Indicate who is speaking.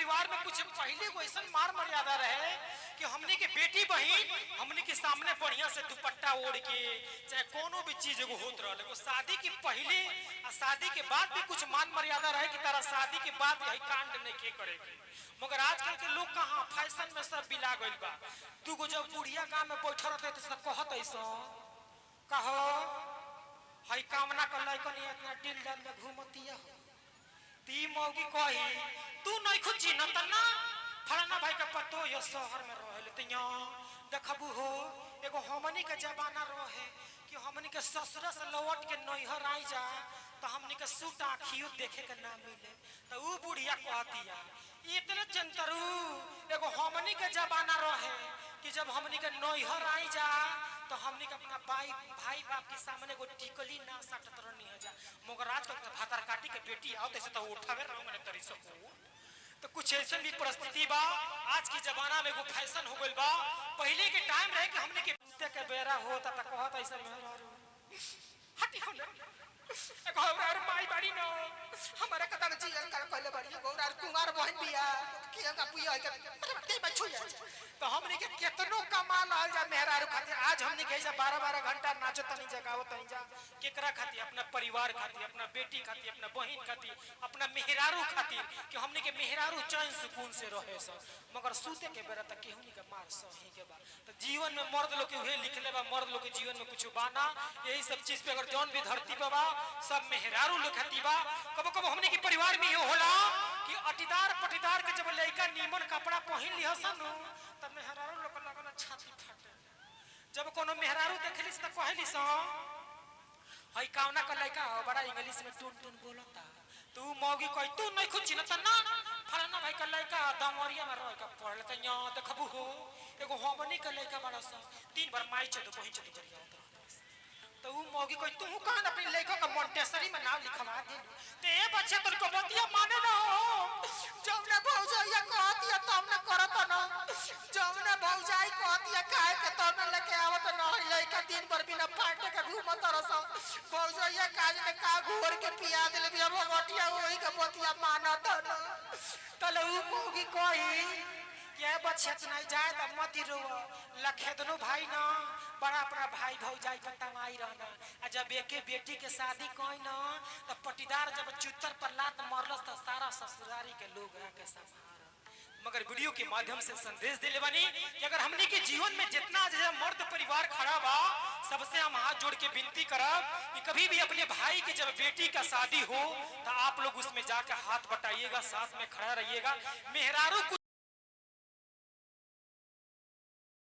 Speaker 1: परिवार में कुछ पहले को ऐसा मार मर्यादा रहे कि हमने के बेटी बहन हमने के सामने बढ़िया से दुपट्टा ओढ़ के चाहे कोनो भी चीज एगो होत रहे को शादी के पहले और शादी के बाद भी कुछ मान मर्यादा रहे कि तारा शादी के बाद यही कांड नहीं के करे मगर आजकल के लोग कहाँ फैशन में सब बिला गइल बा। तू को जब बुढ़िया गांव में बैठल रहते तो सब कहत ऐसा कहो हई कामना कर लइकन इतना दिल डाल में घूमतिया ती मौगी कही तू नहीं खुद चिन्हत ना फलाना भाई का पतो ये शहर में रहले तिया देखबू हो एगो हमनी के जमाना रहे कि हमनी के ससुर से लौट के नैहर आई जा तो हमनी के सूट आँखियों देखे के ना मिले तो ऊ बुढ़िया कहतिया इतने चंतरू एगो हमनी के जमाना रहे कि जब हमनी के नैहर आई जा तो हमनी के अपना भाई बाप के सामने एगो टिकली ना सकत रहनी है जा मगर आजकल तो भातर काटी के बेटी आओ तैसे तो उठावे रहो मैंने तरी सकू तो कुछ ऐसा भी परिस्थिति बा। आज की जमाना में एगो फैशन हो गइल बा। पहले के टाइम रहे कि हमने के बीते के बेरा होता त कहत ऐसा हटी हम गौरार माई बाड़ी न हमारे कदर जी कर कहले बाड़ी गौरार कुमार बहन बिया के का पुया के ते बच्चू जा तो हमने के केतनो कमाल आल जा मेहरारू खातिर आज हमने के 12-12 घंटा नाचत नहीं जगावत नहीं जा केकरा खातिर अपना परिवार खातिर अपना बेटी खातिर अपना बहन खातिर अपना मेहरारू खातिर कि हमने के मेहरारू चैन सुकून से रहे सब मगर सूते के बेरा तक केहू के मार सही के बा। तो जीवन में मर्द लोग के उहे लिखले बा मर्द लोग के जीवन में कुछ बाना यही सब चीज पे अगर जौन भी धरती पे बा सब मेहरारू लिखती बा। कबो कबो हमने के परिवार में ये होला कि अटीदार पटीदार के जब लइका नीमन कपड़ा पहन लिह सन तब मेहरारू लोग लगन छाती फटे जब कोनो मेहरारू देखलिस त कहलिस हई कावना का लइका बड़ा इंग्लिश में टून टून बोलता तू मौगी कह तू नहीं खुद चिन्हत ना फलाना भाई का लइका दमरिया में रह के पढ़ल त यहां देखबू हो एगो हमनी का लइका बड़ा सा 3 बार माई चद बहिन चद करिया तो ऊ मौगी कोई तू कान अपने लेखक का मोंटेसरी में नाम लिखवा दे ते ए बच्चे तोर को बतिया माने ना हो जौने भौजाई कहतिया तब न करत ना जौने भौजाई कहतिया काहे के तब न लेके आवत ना लइका दिन भर बिना पाटे के घूमत रस भौजाई काज में का घोर के पिया देले बिया भगटिया ओही के बतिया मानत ना तले ऊ मौगी कही ये बच्चे त नहीं जाए त मत रो लखेदनो भाई ना बड़ा अपना भाई भौजाई पर तमाई रहना आ जब एके बेटी के शादी कई ना तो पटीदार जब चुत्तर पर लात मारलस तो सारा ससुरारी के लोग आके संभार मगर वीडियो के माध्यम से संदेश दिले बनी कि अगर हमने के जीवन में जितना मर्द परिवार खड़ा बा सबसे हम हाथ जोड़ के विनती करब कि कभी भी अपने भाई की जब बेटी का शादी हो तो आप लोग उसमें जाकर हाथ बटाइएगा साथ में खड़ा रहिएगा मेहरारू